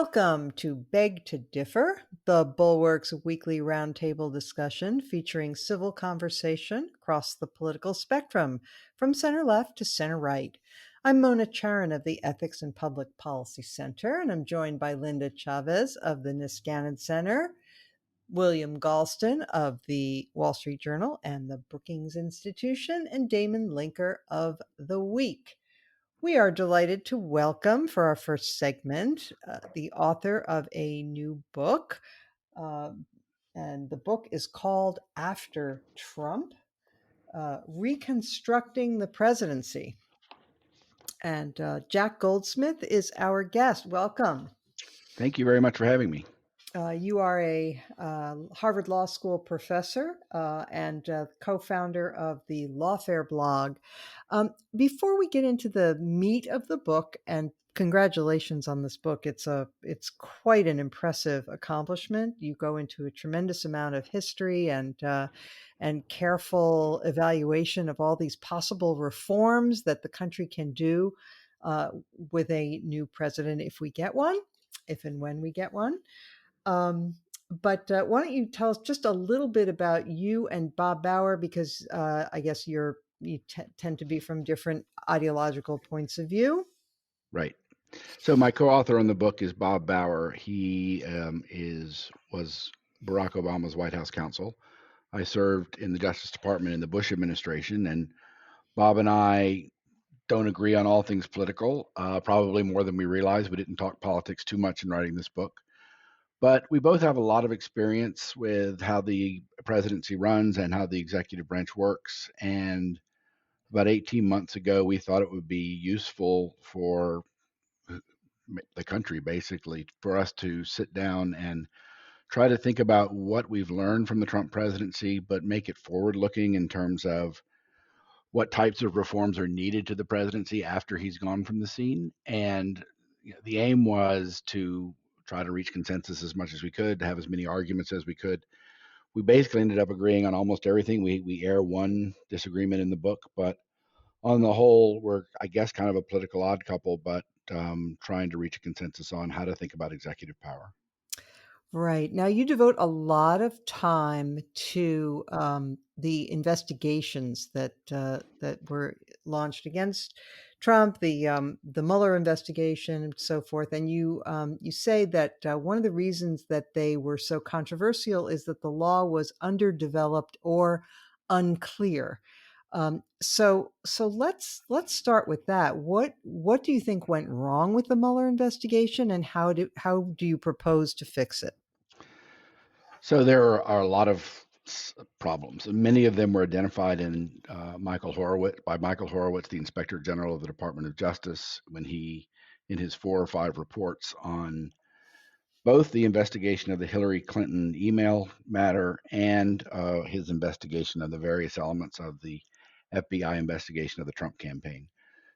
Welcome to Beg to Differ, the Bulwark's weekly roundtable discussion featuring civil conversation across the political spectrum, from center left to center right. I'm Mona Charan of the Ethics and Public Policy Center, and I'm joined by Linda Chavez of the Niskanen Center, William Galston of the Wall Street Journal and the Brookings Institution, and Damon Linker of The Week. We are delighted to welcome for our first segment the author of a new book. And the book is called After Trump, Reconstructing the Presidency. And Jack Goldsmith is our guest. Welcome. Thank you very much for having me. You are a Harvard Law School professor and co-founder of the Lawfare blog. Before we get into the meat of the book, and congratulations on this book, it's quite an impressive accomplishment. You go into a tremendous amount of history and careful evaluation of all these possible reforms that the country can do with a new president if we get one, if and when we get one. But why don't you tell us just a little bit about you and Bob Bauer, because I guess you tend to be from different ideological points of view. Right. So my co-author on the book is Bob Bauer. He was Barack Obama's White House counsel. I served in the Justice Department in the Bush administration, and Bob and I don't agree on all things political, probably more than we realize. We didn't talk politics too much in writing this book. But we both have a lot of experience with how the presidency runs and how the executive branch works. And about 18 months ago, we thought it would be useful for the country, basically, for us to sit down and try to think about what we've learned from the Trump presidency, but make it forward-looking in terms of what types of reforms are needed to the presidency after he's gone from the scene. And the aim was to try to reach consensus as much as we could, to have as many arguments as we could. We basically ended up agreeing on almost everything. We air one disagreement in the book, but on the whole, we're, I guess, kind of a political odd couple, but trying to reach a consensus on how to think about executive power. Right. Now, you devote a lot of time to the investigations that were launched against Trump, the Mueller investigation, and so forth. And you say that one of the reasons that they were so controversial is that the law was underdeveloped or unclear. So let's start with that. What do you think went wrong with the Mueller investigation, and how do you propose to fix it? So there are a lot of problems, and many of them were identified in Michael Horowitz, the Inspector General of the Department of Justice, when he, in his 4 or 5 reports on both the investigation of the Hillary Clinton email matter and his investigation of the various elements of the FBI investigation of the Trump campaign.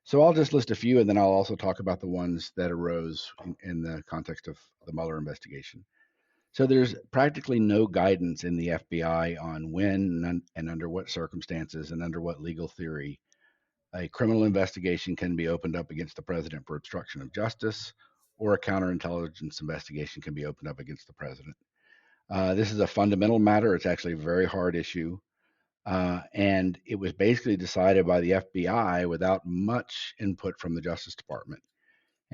So I'll just list a few, and then I'll also talk about the ones that arose in the context of the Mueller investigation. So there's practically no guidance in the FBI on when and under what circumstances and under what legal theory a criminal investigation can be opened up against the president for obstruction of justice, or a counterintelligence investigation can be opened up against the president. This is a fundamental matter. It's actually a very hard issue. And it was basically decided by the FBI without much input from the Justice Department.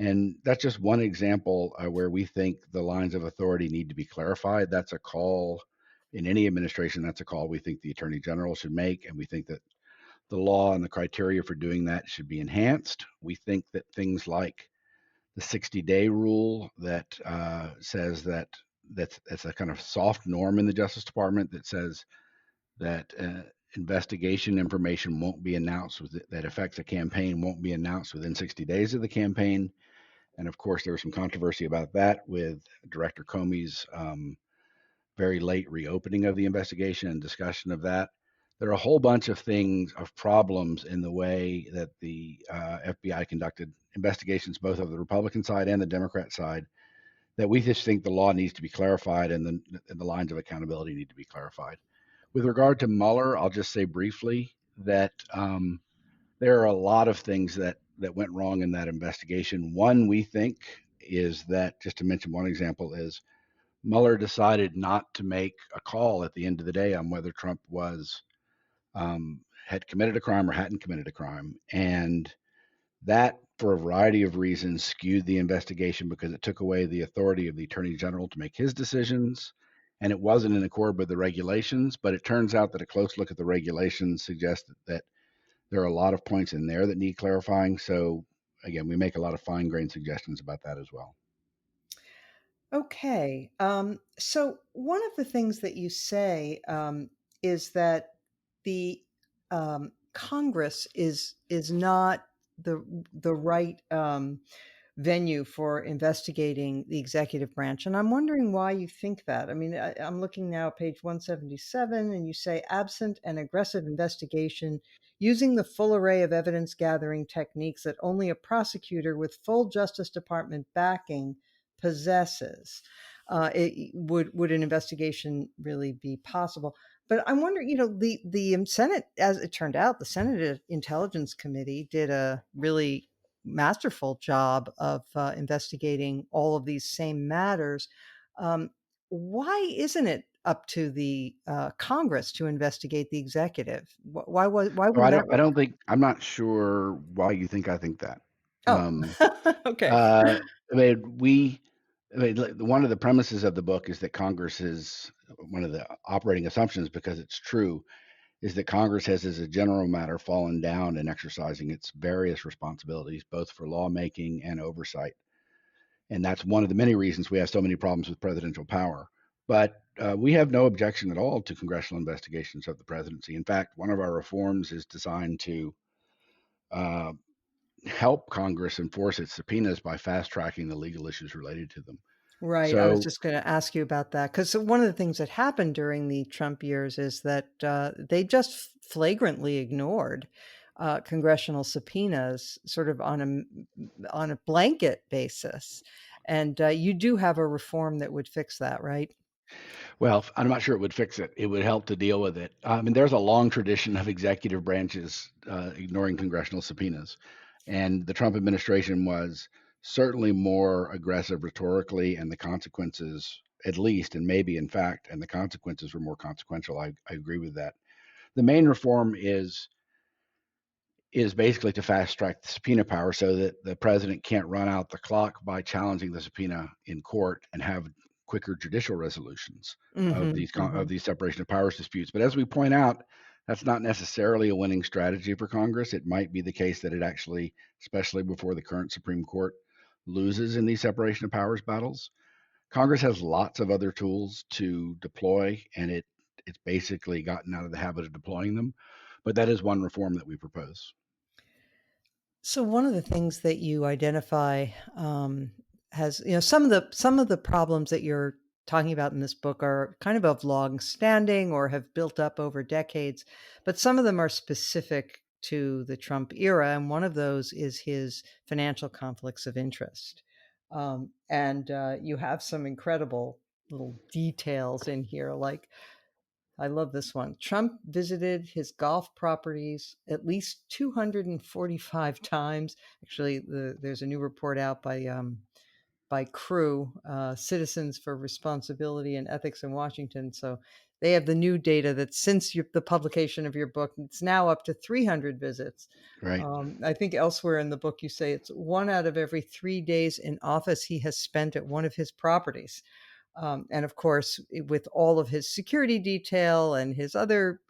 And that's just one example where we think the lines of authority need to be clarified. That's a call in any administration. That's a call we think the Attorney General should make. And we think that the law and the criteria for doing that should be enhanced. We think that things like the 60-day rule that says that's a kind of soft norm in the Justice Department that says that investigation information won't be announced that affects a campaign won't be announced within 60 days of the campaign. And of course, there was some controversy about that with Director Comey's very late reopening of the investigation and discussion of that. There are a whole bunch of things, of problems in the way that the FBI conducted investigations, both of the Republican side and the Democrat side, that we just think the law needs to be clarified and the lines of accountability need to be clarified. With regard to Mueller, I'll just say briefly that there are a lot of things that went wrong in that investigation. One, we think, is that, just to mention one example, is Mueller decided not to make a call at the end of the day on whether Trump had committed a crime or hadn't committed a crime, and that, for a variety of reasons, skewed the investigation because it took away the authority of the attorney general to make his decisions, and it wasn't in accord with the regulations. But it turns out that a close look at the regulations suggests that there are a lot of points in there that need clarifying. So again, we make a lot of fine-grained suggestions about that as well. Okay. So one of the things that you say is that the Congress is not the right venue for investigating the executive branch. And I'm wondering why you think that. I mean, I'm looking now at page 177, and you say, absent an aggressive investigation using the full array of evidence gathering techniques that only a prosecutor with full Justice Department backing possesses, would an investigation really be possible? But I'm wondering, the Senate, as it turned out, the Senate Intelligence Committee did a really masterful job of investigating all of these same matters. Um, why isn't it up to the Congress to investigate the executive? Why So I wouldn't that don't I work? don't think I'm not sure why you think I think that. Oh, Um, okay. I mean, one of the premises of the book is that Congress is one of the operating assumptions, because it's true, is that Congress has, as a general matter, fallen down in exercising its various responsibilities, both for lawmaking and oversight. And that's one of the many reasons we have so many problems with presidential power. But we have no objection at all to congressional investigations of the presidency. In fact, one of our reforms is designed to uh, help Congress enforce its subpoenas by fast tracking the legal issues related to them. Right. I was So, just going to ask you about that because one of the things that happened during the Trump years is that they just flagrantly ignored congressional subpoenas, sort of on a blanket basis. And you do have a reform that would fix that, right? well, I'm not sure it would fix it. It would help to deal with it. I mean, there's a long tradition of executive branches ignoring congressional subpoenas. And the Trump administration was certainly more aggressive rhetorically, and the consequences, at least, and maybe in fact, and the consequences were more consequential. I agree with that. The main reform is basically to fast track the subpoena power so that the president can't run out the clock by challenging the subpoena in court and have quicker judicial resolutions of Hmm. these Hmm. of these separation of powers disputes. But as we point out, that's not necessarily a winning strategy for Congress. It might be the case that it actually, especially before the current Supreme Court, loses in these separation of powers battles. Congress has lots of other tools to deploy, and it's basically gotten out of the habit of deploying them. But that is one reform that we propose. So one of the things that you identify has, some of the problems that you're talking about in this book are kind of long standing or have built up over decades, but some of them are specific to the Trump era, and one of those is his financial conflicts of interest. And you have some incredible little details in here, like I love this one. Trump visited his golf properties at least 245 times. Actually, there's a new report out by Crew, Citizens for Responsibility and Ethics in Washington. So they have the new data that since the publication of your book, it's now up to 300 visits. Right. I think elsewhere in the book, you say it's 1 out of every 3 days in office he has spent at one of his properties. And of course, with all of his security detail and his other,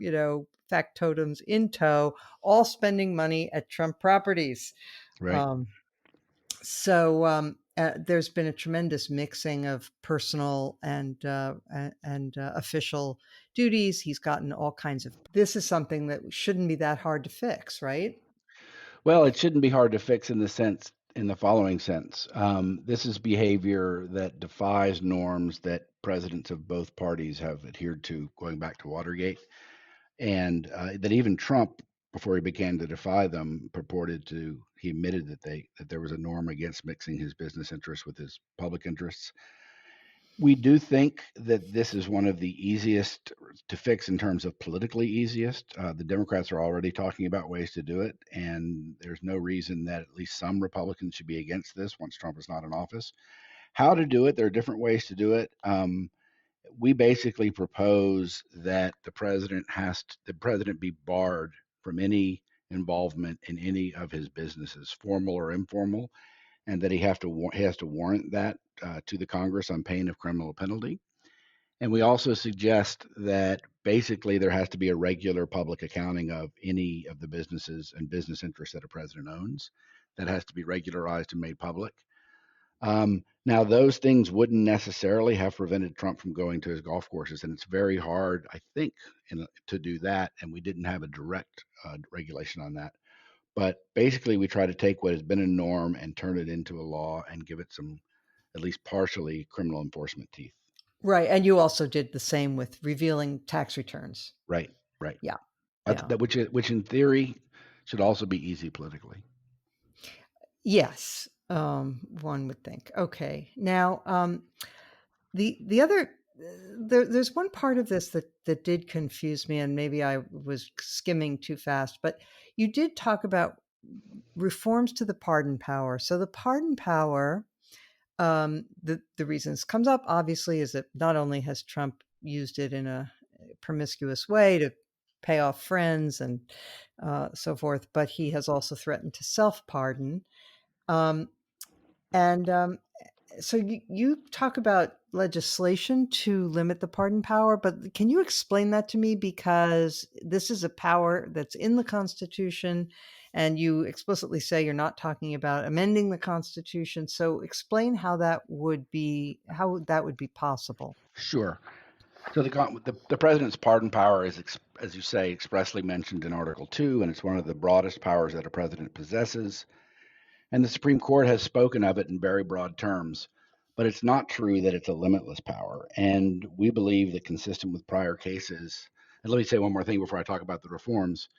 factotums in tow, all spending money at Trump properties. Right. Um, there's been a tremendous mixing of personal and official duties. He's gotten all kinds of. This is something that shouldn't be that hard to fix, right? Well, it shouldn't be hard to fix in the following sense. This is behavior that defies norms that presidents of both parties have adhered to going back to Watergate, and that even Trump, before he began to defy them, he admitted that there was a norm against mixing his business interests with his public interests. We do think that this is one of the easiest to fix in terms of politically easiest. The Democrats are already talking about ways to do it, and there's no reason that at least some Republicans should be against this once Trump is not in office. How to do it? There are different ways to do it. We basically propose that the president be barred from any involvement in any of his businesses, formal or informal, and that he has to warrant that to the Congress on pain of criminal penalty. And we also suggest that basically there has to be a regular public accounting of any of the businesses and business interests that a president owns. That has to be regularized and made public. Now, those things wouldn't necessarily have prevented Trump from going to his golf courses, and it's very hard, I think, to do that. And we didn't have a direct regulation on that. But basically, we try to take what has been a norm and turn it into a law and give it some, at least partially, criminal enforcement teeth. Right, and you also did the same with revealing tax returns. Right, right. Yeah, yeah. Which in theory should also be easy politically. Yes, one would think. Okay. Now, the other there's one part of this that did confuse me, and maybe I was skimming too fast, but you did talk about reforms to the pardon power. So the pardon power, the reason this comes up obviously is that not only has Trump used it in a promiscuous way to pay off friends and so forth, but he has also threatened to self pardon. Um, and so you talk about legislation to limit the pardon power, but can you explain that to me? Because this is a power that's in the Constitution, and you explicitly say you're not talking about amending the Constitution. So explain how that would be possible. Sure. So the president's pardon power is, as you say, expressly mentioned in Article 2, and it's one of the broadest powers that a president possesses. And the Supreme Court has spoken of it in very broad terms, but it's not true that it's a limitless power. And we believe that consistent with prior cases, and let me say one more thing before I talk about the reforms,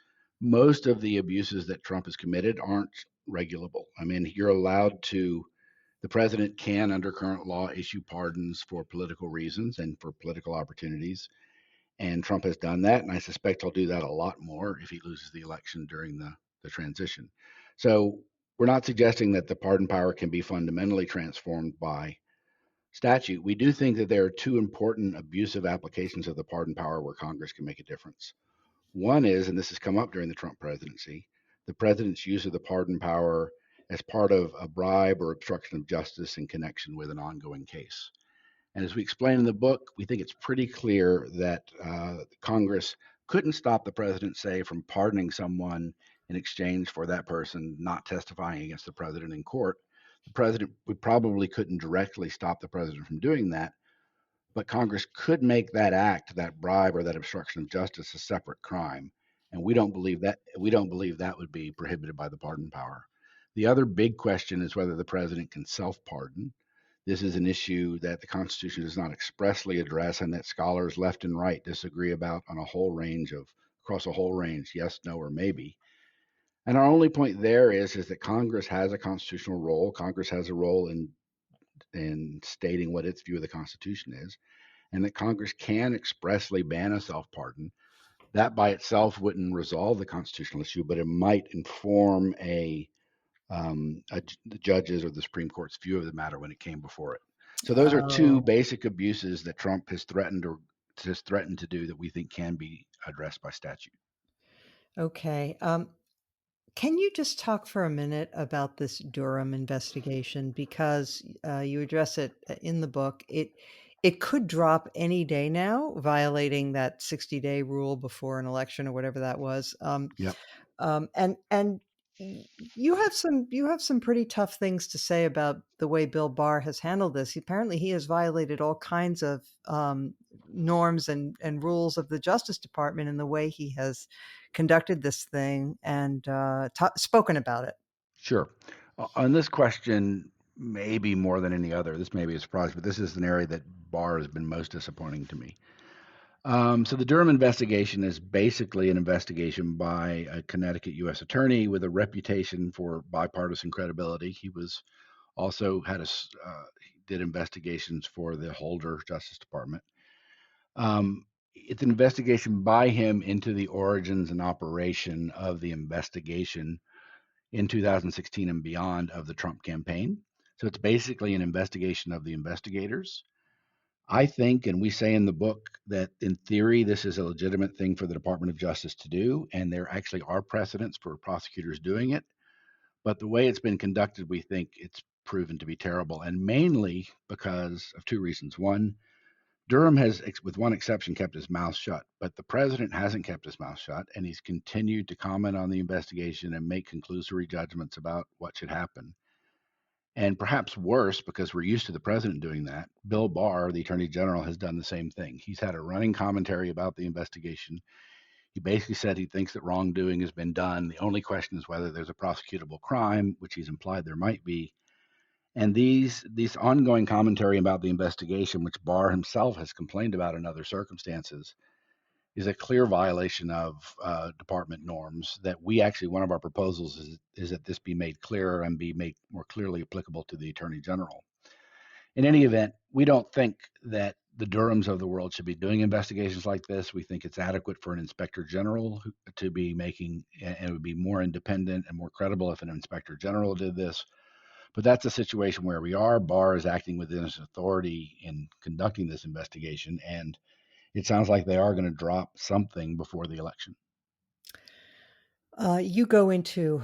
most of the abuses that Trump has committed aren't regulable. I mean, the president can, under current law, issue pardons for political reasons and for political opportunities. And Trump has done that. And I suspect he'll do that a lot more if he loses the election during the transition. So we're not suggesting that the pardon power can be fundamentally transformed by statute. We do think that there are two important abusive applications of the pardon power where Congress can make a difference. One is, and this has come up during the Trump presidency, the president's use of the pardon power as part of a bribe or obstruction of justice in connection with an ongoing case. And as we explain in the book, we think it's pretty clear that Congress couldn't stop the president, say, from pardoning someone in exchange for that person not testifying against the president in court. The president probably couldn't directly stop the president from doing that, but Congress could make that act, that bribe or that obstruction of justice, a separate crime. And we don't believe that would be prohibited by the pardon power. The other big question is whether the president can self-pardon. This is an issue that the Constitution does not expressly address and that scholars left and right disagree about on across a whole range, yes, no, or maybe. And our only point there is that Congress has a constitutional role. Congress has a role in stating what its view of the Constitution is, and that Congress can expressly ban a self-pardon. That by itself wouldn't resolve the constitutional issue, but it might inform the judges or the Supreme Court's view of the matter when it came before it. So those are two Oh, basic abuses that Trump has threatened to do that we think can be addressed by statute. okay. Can you just talk for a minute about this Durham investigation? Because you address it in the book. It could drop any day now, violating that 60-day rule before an election or whatever that was. Yep. And you have some pretty tough things to say about the way Bill Barr has handled this. Apparently, he has violated all kinds of norms and rules of the Justice Department in the way he has conducted this thing and spoken about it. Sure. On this question, maybe more than any other, this may be a surprise, but this is an area that Barr has been most disappointing to me. So the Durham investigation is basically an investigation by a Connecticut U.S. attorney with a reputation for bipartisan credibility. He was also had a he did investigations for the Holder Justice Department. It's an investigation by him into the origins and operation of the investigation in 2016 and beyond of the Trump campaign. So it's basically an investigation of the investigators. I think, and we say in the book, that in theory, this is a legitimate thing for the Department of Justice to do, and there actually are precedents for prosecutors doing it. But the way it's been conducted, we think it's proven to be terrible, and mainly because of two reasons. One, Durham has, with one exception, kept his mouth shut, but the president hasn't kept his mouth shut, and he's continued to comment on the investigation and make conclusory judgments about what should happen. And perhaps worse, because we're used to the president doing that, Bill Barr, the attorney general, has done the same thing. He's had a running commentary about the investigation. He basically said he thinks that wrongdoing has been done. The only question is whether there's a prosecutable crime, which he's implied there might be. And these ongoing commentary about the investigation, which Barr himself has complained about in other circumstances, is a clear violation of department norms. That we actually, one of our proposals is that this be made clearer and be made more clearly applicable to the attorney general. In any event, we don't think that the Durhams of the world should be doing investigations like this. We think it's adequate for an inspector general to be making, and it would be more independent and more credible if an inspector general did this. But that's a situation where we are. Barr is acting within his authority in conducting this investigation, and it sounds like they are going to drop something before the election. You go into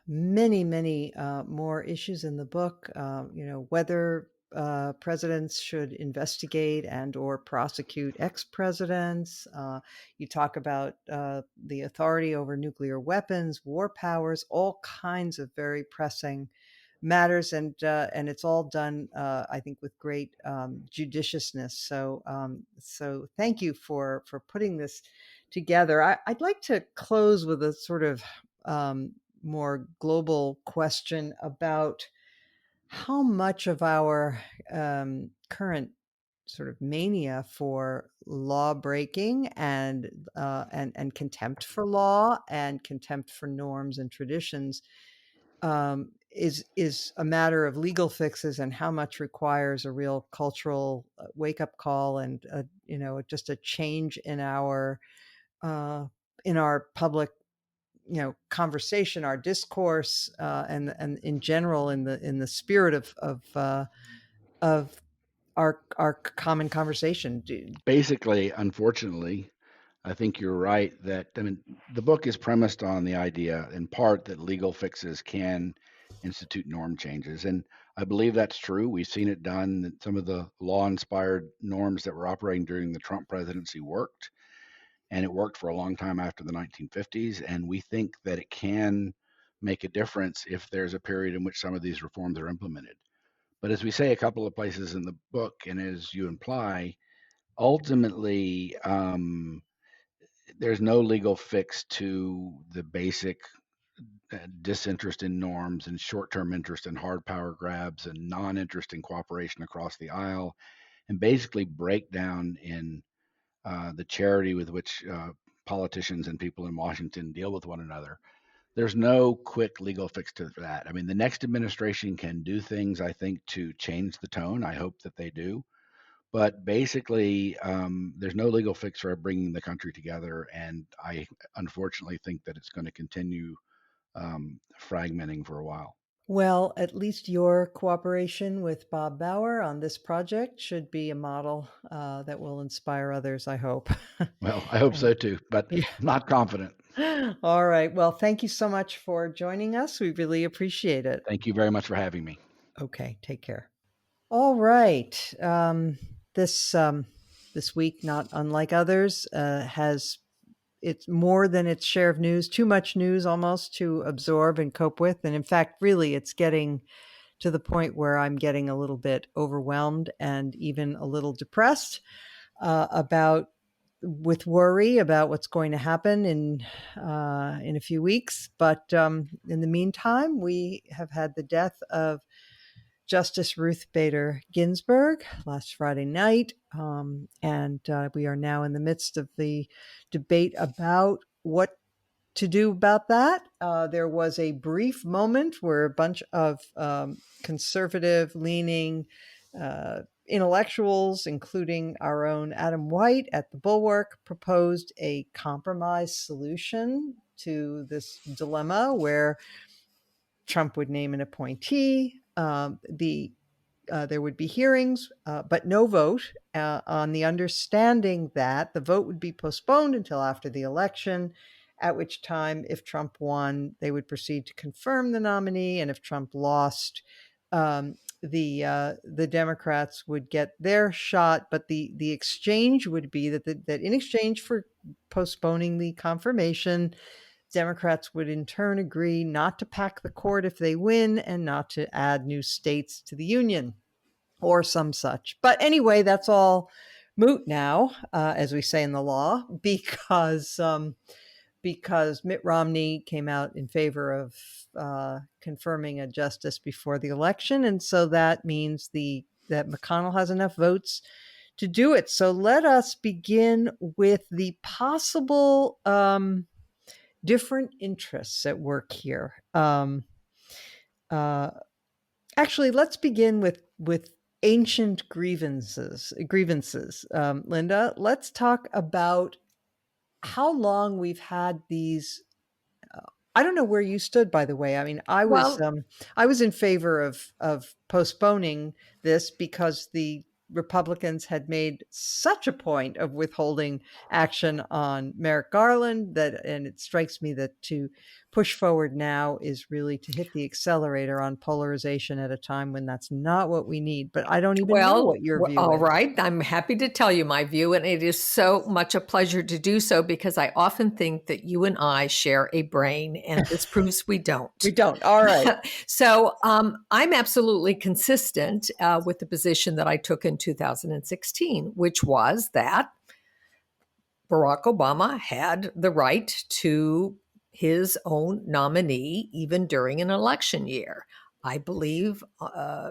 many, many more issues in the book. Whether presidents should investigate and or prosecute ex-presidents. You talk about the authority over nuclear weapons, war powers, all kinds of very pressing matters, and it's all done, I think, with great judiciousness. So thank you for putting this together. I'd like to close with a sort of more global question about how much of our current sort of mania for law breaking and contempt for law and contempt for norms and traditions is a matter of legal fixes, and how much requires a real cultural wake up call and just a change uh, in our public conversation, our discourse, and in general in the spirit of our common conversation. Basically, unfortunately, I think you're right that, I mean, the book is premised on the idea in part that legal fixes can institute norm changes. And I believe that's true. We've seen it done, that some of the law inspired norms that were operating during the Trump presidency worked, and it worked for a long time after the 1950s. And we think that it can make a difference if there's a period in which some of these reforms are implemented. But as we say a couple of places in the book, and as you imply, ultimately, there's no legal fix to the basic disinterest in norms and short-term interest in hard power grabs and non-interest in cooperation across the aisle, and basically breakdown in the charity with which politicians and people in Washington deal with one another. There's no quick legal fix to that. I mean, the next administration can do things, I think, to change the tone. I hope that they do. But basically, there's no legal fix for bringing the country together, and I unfortunately think that it's going to continue fragmenting for a while. Well, at least your cooperation with Bob Bauer on this project should be a model that will inspire others, I hope. Well, I hope And so too, but yeah. I'm not confident. All right. Well, thank you so much for joining us. We really appreciate it. Thank you very much for having me. Okay. Take care. All right. This week, not unlike others, has it's more than its share of news, too much news almost to absorb and cope with. And in fact, really, it's getting to the point where I'm getting a little bit overwhelmed and even a little depressed about with worry about what's going to happen in a few weeks. But in the meantime, we have had the death of Justice Ruth Bader Ginsburg last Friday night, and we are now in the midst of the debate about what to do about that. There was a brief moment where a bunch of conservative leaning Intellectuals, including our own Adam White at the Bulwark, proposed a compromise solution to this dilemma where Trump would name an appointee. There would be hearings, but no vote, on the understanding that the vote would be postponed until after the election, at which time, if Trump won, they would proceed to confirm the nominee, and if Trump lost, the Democrats would get their shot. But the exchange would be that in exchange for postponing the confirmation, Democrats would in turn agree not to pack the court if they win and not to add new states to the union or some such. But anyway, that's all moot now, as we say in the law, because Mitt Romney came out in favor of confirming a justice before the election, and so that means that McConnell has enough votes to do it. So let us begin with the possible different interests at work here. Actually, let's begin with ancient grievances. Linda, let's talk about how long we've had these. I don't know where you stood, by the way. I mean, Well, I was in favor of postponing this because the Republicans had made such a point of withholding action on Merrick Garland and it strikes me that to push forward now is really to hit the accelerator on polarization at a time when that's not what we need. But I don't even know what your view all is. right. I'm happy to tell you my view, and it is so much a pleasure to do so because I often think that you and I share a brain, and this proves we don't. We don't. All right. So I'm absolutely consistent with the position that I took in 2016, which was that Barack Obama had the right to his own nominee even during an election year. I believe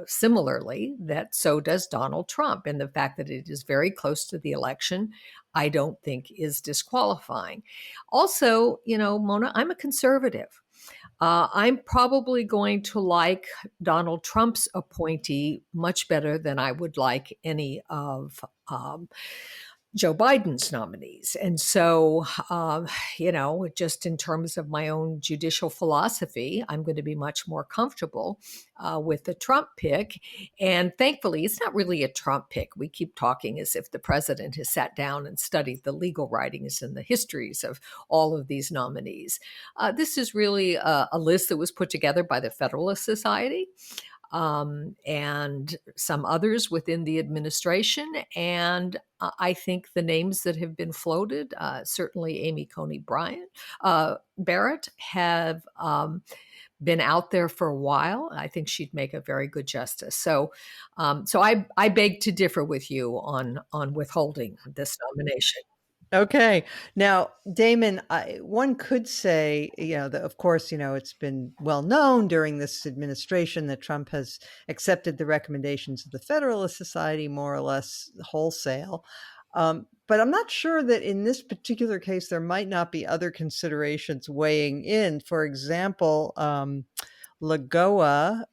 similarly that so does Donald Trump. And the fact that it is very close to the election, I don't think is disqualifying. Also, Mona, I'm a conservative. I'm probably going to like Donald Trump's appointee much better than I would like any of Joe Biden's nominees. And so, just in terms of my own judicial philosophy, I'm going to be much more comfortable with the Trump pick. And thankfully, it's not really a Trump pick. We keep talking as if the president has sat down and studied the legal writings and the histories of all of these nominees. This is really a list that was put together by the Federalist Society. And some others within the administration. And I think the names that have been floated, certainly Amy Coney Barrett, have been out there for a while. I think she'd make a very good justice. So I beg to differ with you on withholding this nomination. Okay. Now, Damon, one could say, that of course, it's been well known during this administration that Trump has accepted the recommendations of the Federalist Society more or less wholesale. But I'm not sure that in this particular case, there might not be other considerations weighing in. For example, Lagoa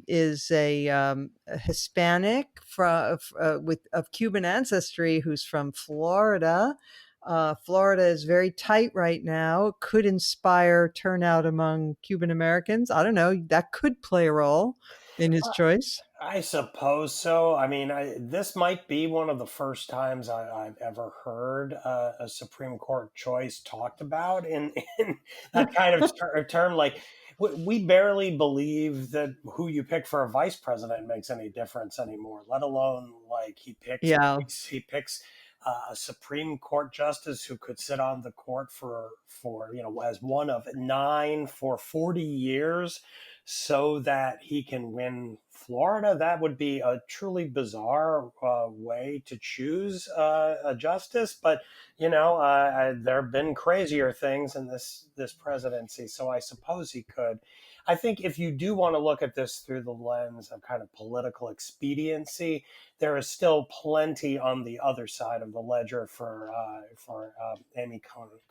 is a Hispanic of Cuban ancestry who's from Florida. Florida is very tight right now. Could inspire turnout among Cuban Americans. I don't know. That could play a role in his choice. I suppose so. I mean, this might be one of the first times I've ever heard a Supreme Court choice talked about in that kind of term. Like, we barely believe that who you pick for a vice president makes any difference anymore, let alone like Yeah. he picks a Supreme Court justice who could sit on the court for as one of 9 for 40 years so that he can win Florida. That would be a truly bizarre way to choose a justice. But there have been crazier things in this presidency, so I suppose he could. I think if you do want to look at this through the lens of kind of political expediency, there is still plenty on the other side of the ledger for Amy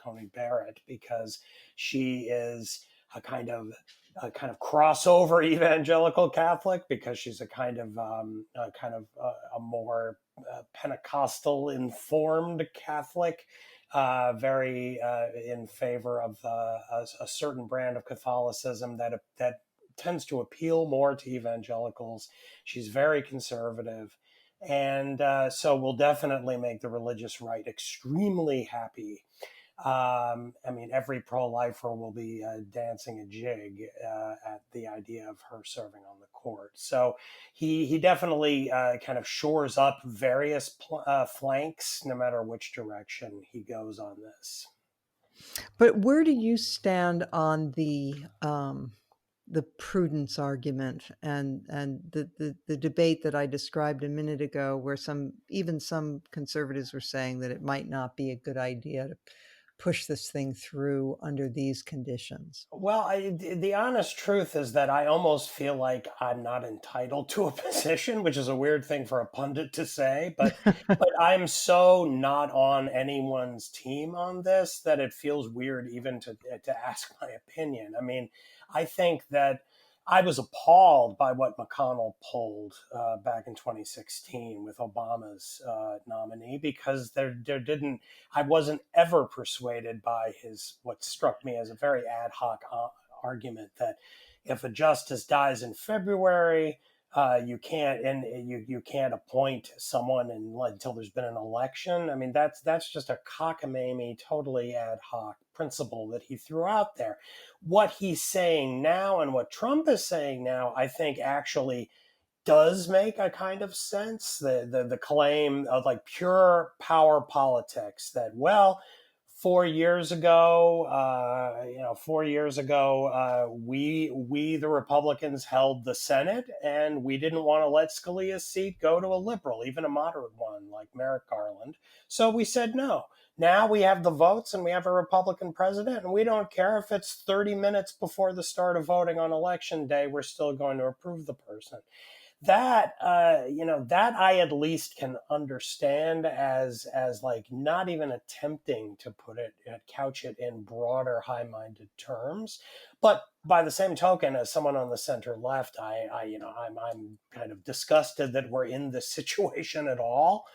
Coney Barrett, because she is a kind of crossover evangelical Catholic, because she's a kind of a more Pentecostal informed Catholic, very in favor of a certain brand of Catholicism that tends to appeal more to evangelicals. She's very conservative, and so will definitely make the religious right extremely happy. I mean, every pro-lifer will be dancing a jig at the idea of her serving on the court. So he definitely kind of shores up various flanks, no matter which direction he goes on this. But where do you stand on the prudence argument and the debate that I described a minute ago, where even some conservatives were saying that it might not be a good idea to push this thing through under these conditions? Well, the honest truth is that I almost feel like I'm not entitled to a position, which is a weird thing for a pundit to say, but I'm so not on anyone's team on this that it feels weird even to ask my opinion. I mean, I think that I was appalled by what McConnell pulled back in 2016 with Obama's nominee, because I wasn't ever persuaded by what struck me as a very ad hoc argument that if a justice dies in February, you can't appoint someone until there's been an election. I mean, that's just a cockamamie, totally ad hoc principle that he threw out there. What he's saying now and what Trump is saying now, I think actually does make a kind of sense. The claim of like pure power politics that, well, 4 years ago, we the Republicans held the Senate, and we didn't want to let Scalia's seat go to a liberal, even a moderate one like Merrick Garland. So we said no. Now we have the votes and we have a Republican president, and we don't care if it's 30 minutes before the start of voting on election day, we're still going to approve the person. That that I at least can understand as like not even attempting to couch it in broader, high-minded terms. But by the same token, as someone on the center left, I'm kind of disgusted that we're in this situation at all.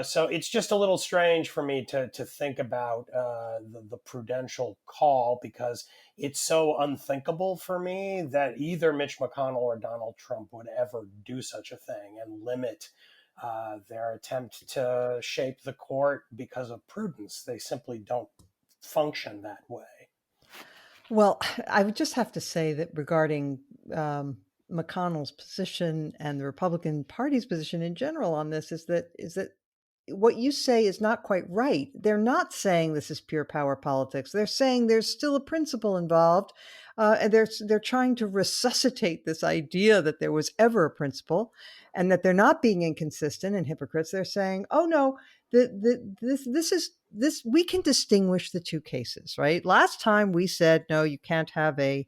So it's just a little strange for me to think about the prudential call, because it's so unthinkable for me that either Mitch McConnell or Donald Trump would ever do such a thing and limit their attempt to shape the court because of prudence. They simply don't function that way. Well, I would just have to say that regarding McConnell's position and the Republican Party's position in general on this is that what you say is not quite right. They're not saying this is pure power politics. They're saying there's still a principle involved, and they're trying to resuscitate this idea that there was ever a principle, and that they're not being inconsistent and hypocrites. They're saying, "Oh no, this we can distinguish the two cases, right? Last time we said no, you can't have a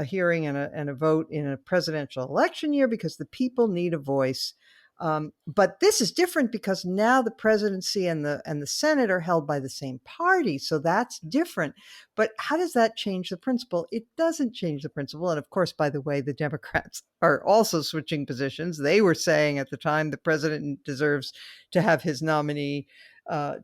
hearing and a vote in a presidential election year because the people need a voice." But this is different because now the presidency and the Senate are held by the same party, so that's different. But how does that change the principle? It doesn't change the principle. And of course, by the way, the Democrats are also switching positions. They were saying at the time the president deserves to have his nominee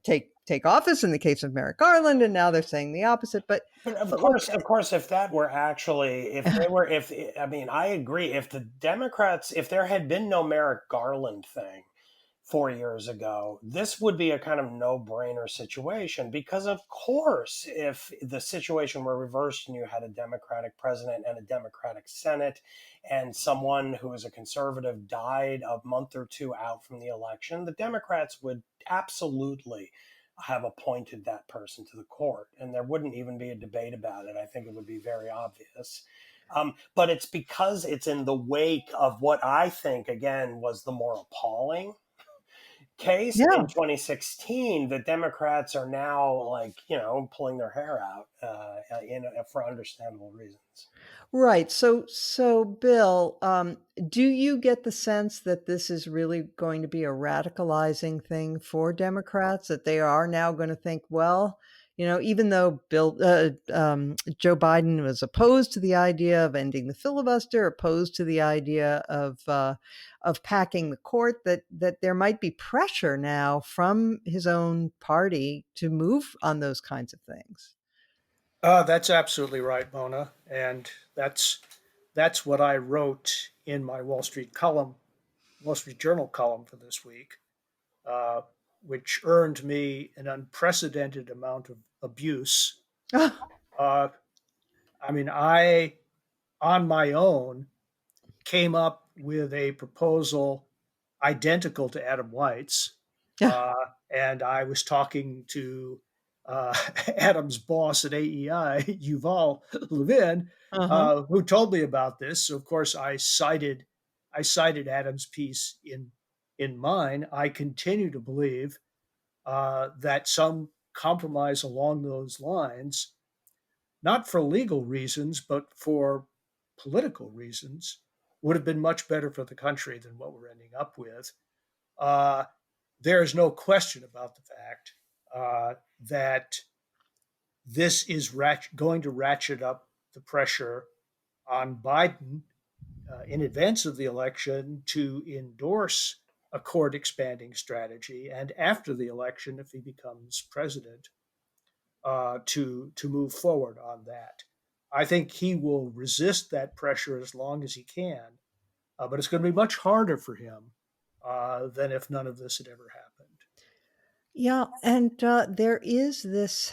take office in the case of Merrick Garland, and now they're saying the opposite. But of look, course, if that were actually, I mean, I agree. If the Democrats, if there had been no Merrick Garland thing 4 years ago, this would be a kind of no-brainer situation, because of course, if the situation were reversed and you had a Democratic president and a Democratic Senate, and someone who is a conservative died a month or two out from the election, the Democrats would absolutely have appointed that person to the court, and there wouldn't even be a debate about it. I think it would be very obvious. But it's because it's in the wake of what I think, again, was the more appalling case yeah. in 2016. The Democrats are now pulling their hair out for understandable reasons. Right. So Bill, do you get the sense that this is really going to be a radicalizing thing for Democrats, that they are now going to think, well, Even though Joe Biden was opposed to the idea of ending the filibuster, opposed to the idea of packing the court, that there might be pressure now from his own party to move on those kinds of things. That's absolutely right, Mona, and that's what I wrote in my Wall Street Journal column for this week, uh, which earned me an unprecedented amount of abuse. Uh, I mean, I on my own came up with a proposal identical to Adam White's, Yeah. and I was talking to Adam's boss at AEI, Yuval Levin, Uh-huh. who told me about this. So of course, I cited Adam's piece in mine. I continue to believe that some compromise along those lines, not for legal reasons, but for political reasons, would have been much better for the country than what we're ending up with. Uh, there is no question about the fact that this is going to ratchet up the pressure on Biden in advance of the election to endorse a court expanding strategy, and after the election, if he becomes president, to move forward on that. I think he will resist that pressure as long as he can, but it's going to be much harder for him than if none of this had ever happened. Yeah, and there is this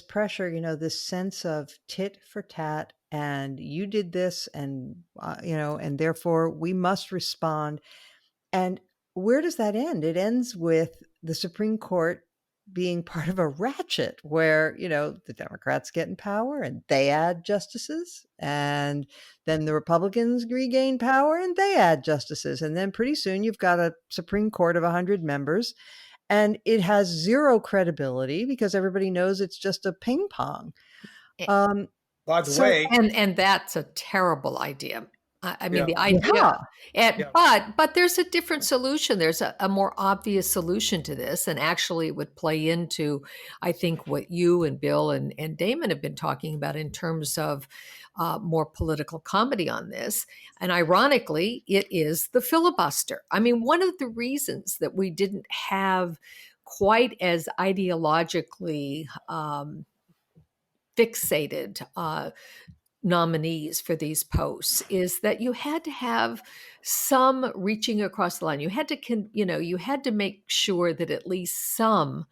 pressure, this sense of tit for tat, and you did this, and and therefore we must respond. And where does that end? It ends with the Supreme Court being part of a ratchet where, the Democrats get in power and they add justices, and then the Republicans regain power and they add justices. And then pretty soon you've got a Supreme Court of 100 members, and it has zero credibility because everybody knows it's just a ping pong. Um, By the so, way, And that's a terrible idea. I mean, yeah, the idea, yeah. but there's a different solution. There's a more obvious solution to this, and actually it would play into, I think, what you and Bill and Damon have been talking about in terms of more political comedy on this. And ironically, it is the filibuster. I mean, one of the reasons that we didn't have quite as ideologically fixated nominees for these posts is that you had to have some reaching across the line. You had to, you had to make sure that at least some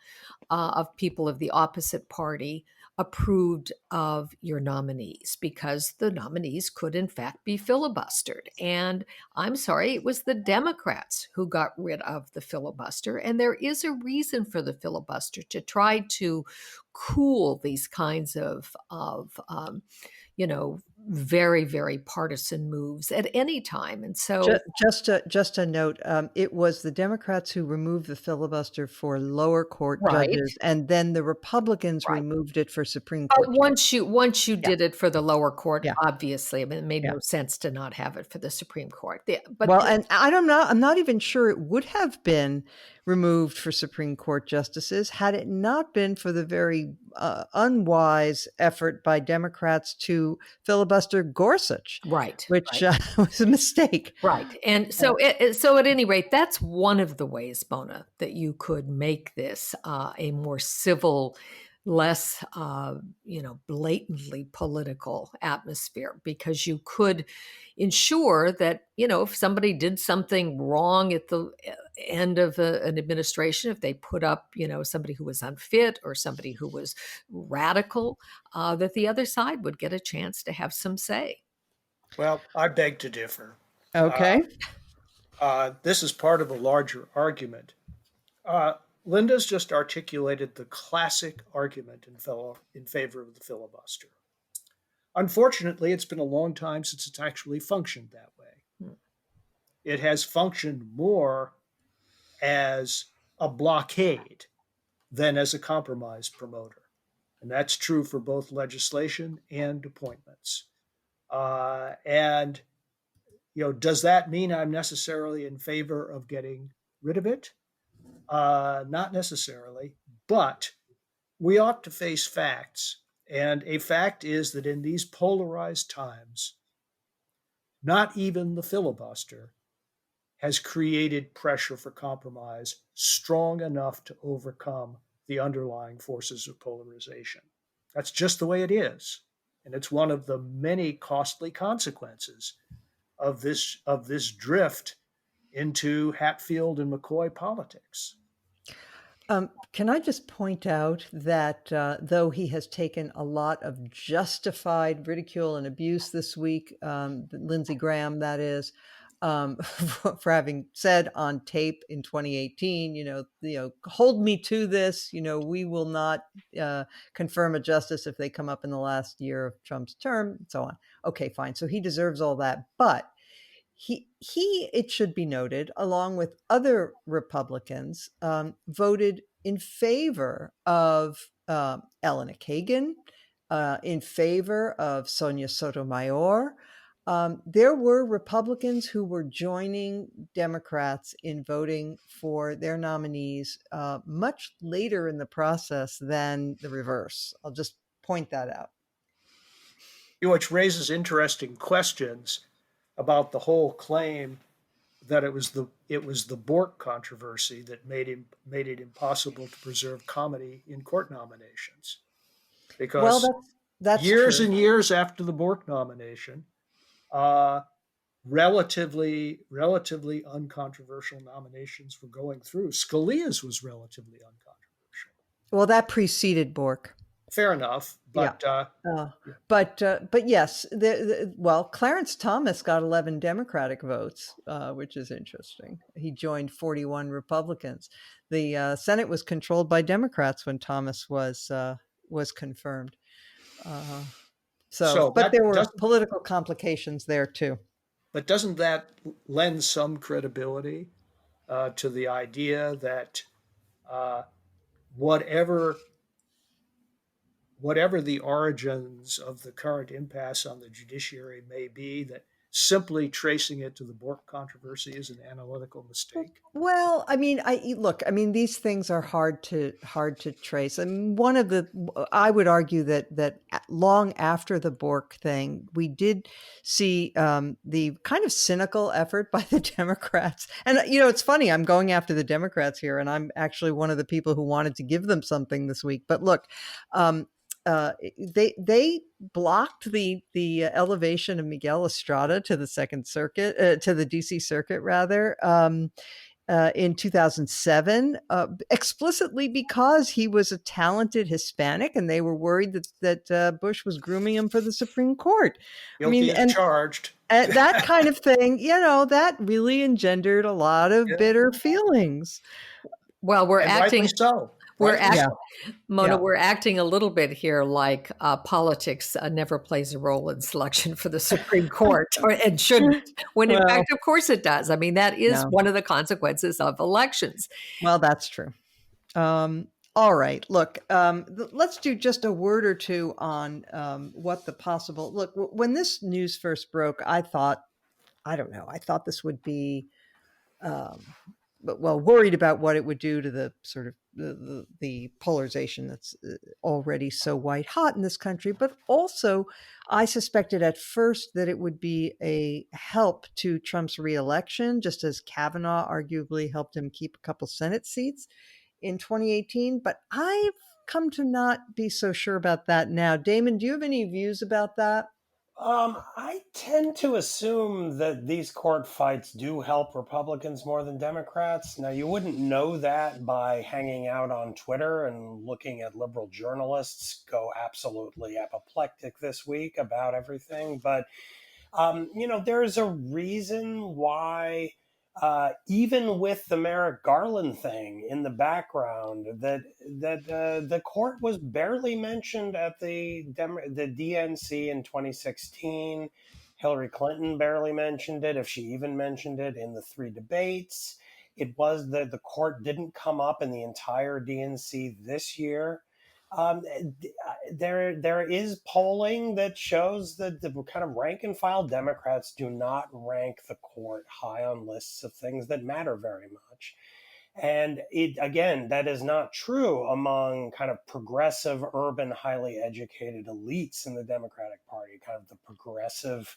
of people of the opposite party approved of your nominees, because the nominees could in fact be filibustered. And I'm sorry, it was the Democrats who got rid of the filibuster. And there is a reason for the filibuster, to try to cool these kinds of very, very partisan moves at any time. And so just a note, it was the Democrats who removed the filibuster for lower court Right. judges, and then the Republicans Right. removed it for Supreme But Court once you did it for the lower court, Yeah. obviously, I mean, it made Yeah. no sense to not have it for the Supreme Court. And I'm not even sure it would have been removed for Supreme Court justices had it not been for the very unwise effort by Democrats to filibuster Gorsuch, right, which was a mistake. right. And so, so at any rate, that's one of the ways, Mona, that you could make this a more civil, less, blatantly political atmosphere, because you could ensure that, if somebody did something wrong at the end of an administration, if they put up, somebody who was unfit or somebody who was radical, that the other side would get a chance to have some say. Well, I beg to differ. Okay. This is part of a larger argument. Linda's just articulated the classic argument in favor of the filibuster. Unfortunately, it's been a long time since it's actually functioned that way. It has functioned more as a blockade than as a compromise promoter. And that's true for both legislation and appointments. And does that mean I'm necessarily in favor of getting rid of it? Not necessarily, but we ought to face facts. And a fact is that in these polarized times, not even the filibuster has created pressure for compromise strong enough to overcome the underlying forces of polarization. That's just the way it is. And it's one of the many costly consequences of this drift into Hatfield and McCoy politics. Can I just point out that though he has taken a lot of justified ridicule and abuse this week, Lindsey Graham, that is, for having said on tape in 2018, hold me to this. We will not confirm a justice if they come up in the last year of Trump's term, and so on. Okay, fine. So he deserves all that, but he, it should be noted, along with other Republicans, voted in favor of Elena Kagan, in favor of Sonia Sotomayor. There were Republicans who were joining Democrats in voting for their nominees much later in the process than the reverse. I'll just point that out. Which raises interesting questions about the whole claim that it was the Bork controversy that made it impossible to preserve comedy in court nominations. Because that's years true. and years after the Bork nomination, relatively uncontroversial nominations were going through. Scalia's was relatively uncontroversial. Well, that preceded Bork. Fair enough, but but yes, Clarence Thomas got 11 Democratic votes, which is interesting. He joined 41 Republicans. The Senate was controlled by Democrats when Thomas was confirmed. But there were political complications there too. But doesn't that lend some credibility to the idea that whatever the origins of the current impasse on the judiciary may be, that simply tracing it to the Bork controversy is an analytical mistake? Well, I mean, these things are hard to trace. And I would argue that long after the Bork thing, we did see the kind of cynical effort by the Democrats. And, it's funny, I'm going after the Democrats here, and I'm actually one of the people who wanted to give them something this week. But look, they blocked the elevation of Miguel Estrada to the Second Circuit, to the DC Circuit rather, in 2007, explicitly because he was a talented Hispanic, and they were worried that Bush was grooming him for the Supreme Court. Guilty as charged. That kind of thing, that really engendered a lot of bitter feelings. Well, we're acting so. Mona, we're acting a little bit here like politics never plays a role in selection for the Supreme Court, and shouldn't, when in fact, of course it does. I mean, that is one of the consequences of elections. Well, that's true. All right. Look, let's do just a word or two on what the possible... Look, when this news first broke, I thought this would be... worried about what it would do to the sort of the polarization that's already so white hot in this country. But also, I suspected at first that it would be a help to Trump's reelection, just as Kavanaugh arguably helped him keep a couple Senate seats in 2018. But I've come to not be so sure about that now. Damon, do you have any views about that? I tend to assume that these court fights do help Republicans more than Democrats. Now, you wouldn't know that by hanging out on Twitter and looking at liberal journalists go absolutely apoplectic this week about everything. But, there's a reason why, even with the Merrick Garland thing in the background, that the court was barely mentioned at the DNC in 2016. Hillary Clinton barely mentioned it, if she even mentioned it, in the 3 debates. It was that the court didn't come up in the entire DNC this year. There is polling that shows that the kind of rank and file Democrats do not rank the court high on lists of things that matter very much. And again, that is not true among kind of progressive, urban, highly educated elites in the Democratic Party, kind of the progressive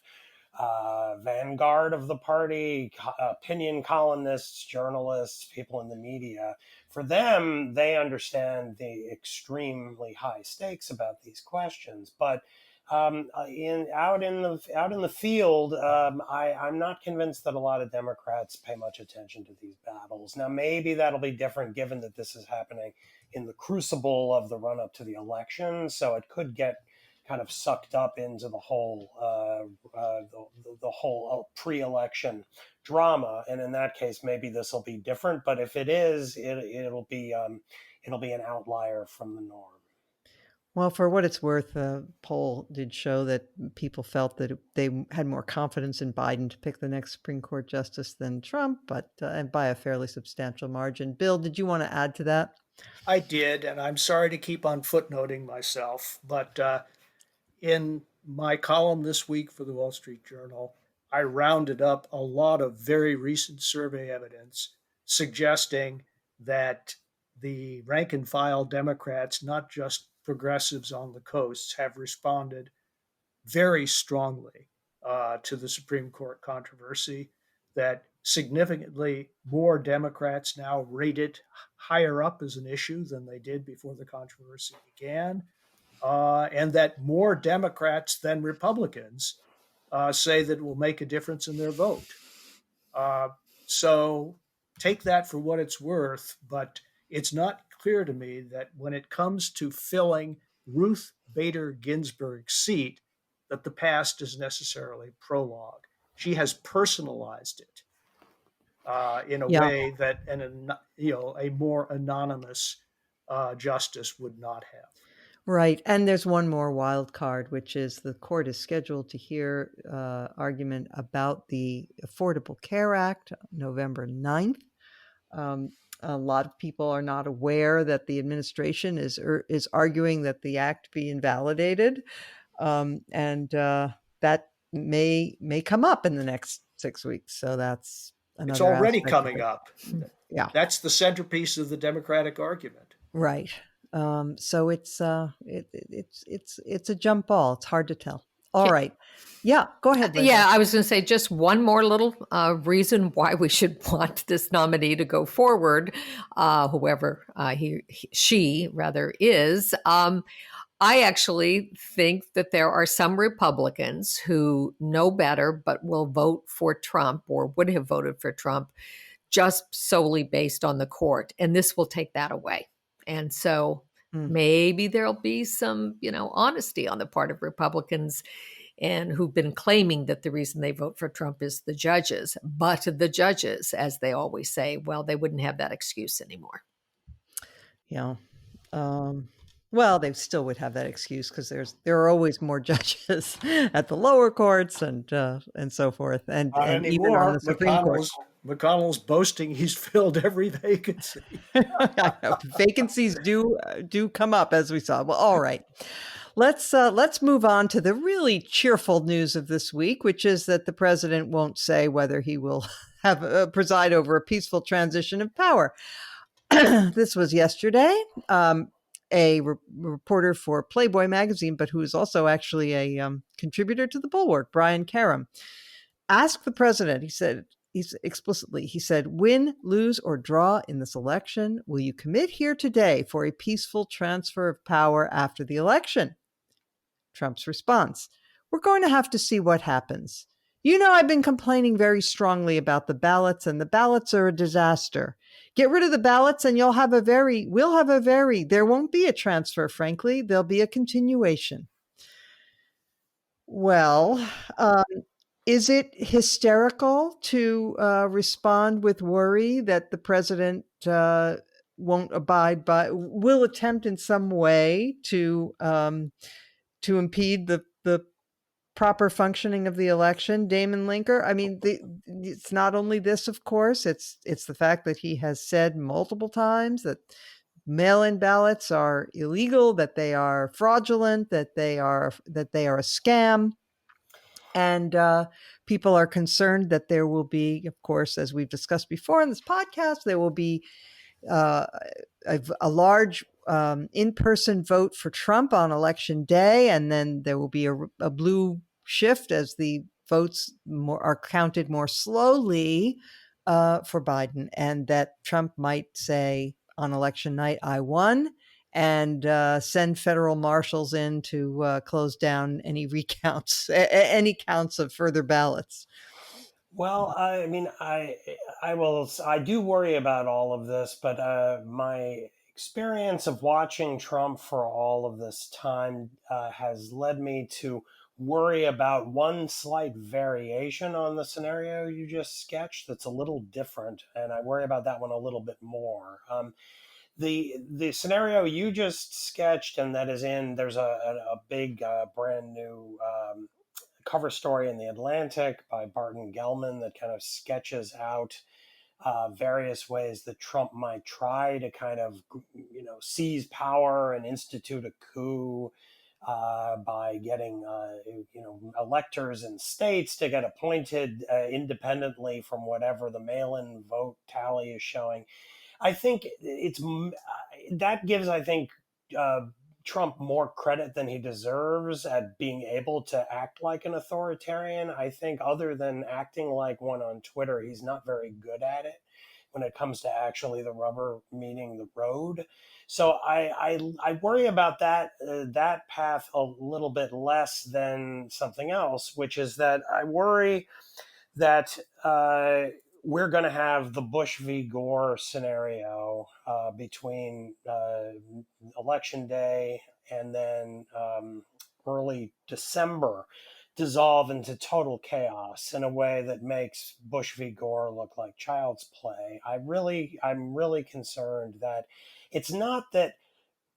vanguard of the party, opinion columnists, journalists, people in the media. For them, they understand the extremely high stakes about these questions. But out in the field, I'm not convinced that a lot of Democrats pay much attention to these battles. Now, maybe that'll be different given that this is happening in the crucible of the run up to the election, so it could get kind of sucked up into the whole the whole pre-election drama, and in that case, maybe this will be different. But if it is, it'll be an outlier from the norm. Well, for what it's worth, the poll did show that people felt that they had more confidence in Biden to pick the next Supreme Court justice than Trump, but and by a fairly substantial margin. Bill, did you want to add to that? I did, and I'm sorry to keep on footnoting myself, but in my column this week for the Wall Street Journal, I rounded up a lot of very recent survey evidence suggesting that the rank and file Democrats, not just progressives on the coasts, have responded very strongly to the Supreme Court controversy, that significantly more Democrats now rate it higher up as an issue than they did before the controversy began, and that more Democrats than Republicans say that it will make a difference in their vote. So take that for what it's worth, but it's not clear to me that when it comes to filling Ruth Bader Ginsburg's seat, that the past is necessarily prologue. She has personalized it in a Yeah. way that a more anonymous justice would not have. Right. And there's one more wild card, which is the court is scheduled to hear argument about the Affordable Care Act November 9th. A lot of people are not aware that the administration is arguing that the act be invalidated. And that may come up in the next 6 weeks. So that's another It's already aspect of coming it. up. Yeah. That's the centerpiece of the Democratic argument. Right. So it's a jump ball. It's hard to tell. All right. Yeah, go ahead, Linda. Yeah, I was going to say just one more little reason why we should want this nominee to go forward, whoever she rather is. I actually think that there are some Republicans who know better but will vote for Trump or would have voted for Trump just solely based on the court. And this will take that away. And so maybe there'll be some, honesty on the part of Republicans and who've been claiming that the reason they vote for Trump is the judges. But the judges, as they always say, well, they wouldn't have that excuse anymore. Yeah. Well, they still would have that excuse because there are always more judges at the lower courts and so forth, and even on the Supreme Court. McConnell's boasting he's filled every vacancy. Vacancies do come up, as we saw. Well, all right. Let's move on to the really cheerful news of this week, which is that the president won't say whether he will have preside over a peaceful transition of power. This was yesterday. A reporter for Playboy magazine, but who is also actually a contributor to the Bulwark, Brian Karam, asked the president, he said, win, lose, or draw in this election, will you commit here today for a peaceful transfer of power after the election? Trump's response, we're going to have to see what happens. I've been complaining very strongly about the ballots, and the ballots are a disaster. Get rid of the ballots and we'll have a there won't be a transfer, frankly. There'll be a continuation. Well, is it hysterical to respond with worry that the president won't abide by, will attempt in some way to impede the proper functioning of the election, Damon Linker? I mean, it's not only this, of course, it's the fact that he has said multiple times that mail-in ballots are illegal, that they are fraudulent, that they are a scam. And people are concerned that there will be, of course, as we've discussed before in this podcast, there will be uh, a large in-person vote for Trump on election day, and then there will be a blue shift as the votes are counted more slowly for Biden, and that Trump might say on election night, "I won," and send federal marshals in to close down any recounts, any counts of further ballots. Well, I mean, I do worry about all of this, but my experience of watching Trump for all of this time has led me to worry about one slight variation on the scenario you just sketched that's a little different, and I worry about that one a little bit more. The scenario you just sketched, and that is in there's a big brand new cover story in the Atlantic by Barton Gellman that kind of sketches out various ways that Trump might try to kind of, seize power and institute a coup by getting, electors in states to get appointed independently from whatever the mail-in vote tally is showing. I think that gives, I think, uh, Trump more credit than he deserves at being able to act like an authoritarian. I think, other than acting like one on Twitter, he's not very good at it when it comes to actually the rubber meeting the road. So I worry about that path a little bit less than something else, which is that I worry that we're going to have the Bush v. Gore scenario between election day and then early December dissolve into total chaos in a way that makes Bush v. Gore look like child's play. I'm really concerned that it's not that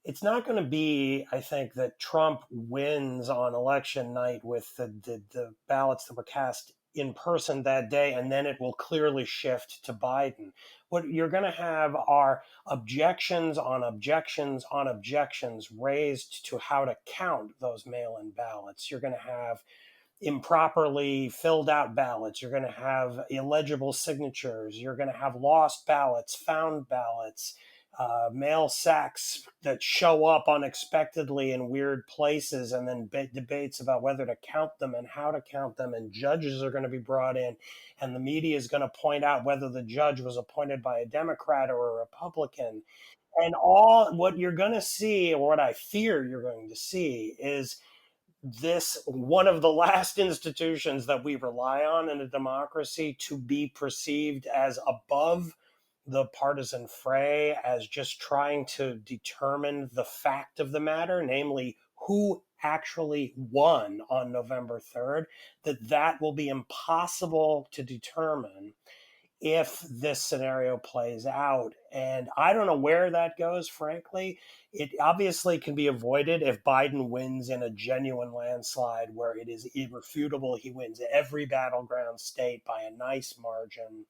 it's not going to be, I think, that Trump wins on election night with the ballots that were cast in person that day, and then it will clearly shift to Biden. What you're going to have are objections on objections on objections raised to how to count those mail in ballots. You're going to have improperly filled out ballots. You're going to have illegible signatures. You're going to have lost ballots, found ballots, mail sacks that show up unexpectedly in weird places, and then debates about whether to count them and how to count them. And judges are going to be brought in, and the media is going to point out whether the judge was appointed by a Democrat or a Republican. And all what you're going to see, or what I fear you're going to see, is this one of the last institutions that we rely on in a democracy to be perceived as above the partisan fray, as just trying to determine the fact of the matter, namely who actually won on November 3rd, that will be impossible to determine if this scenario plays out. And I don't know where that goes, frankly. It obviously can be avoided if Biden wins in a genuine landslide where it is irrefutable. He wins every battleground state by a nice margin.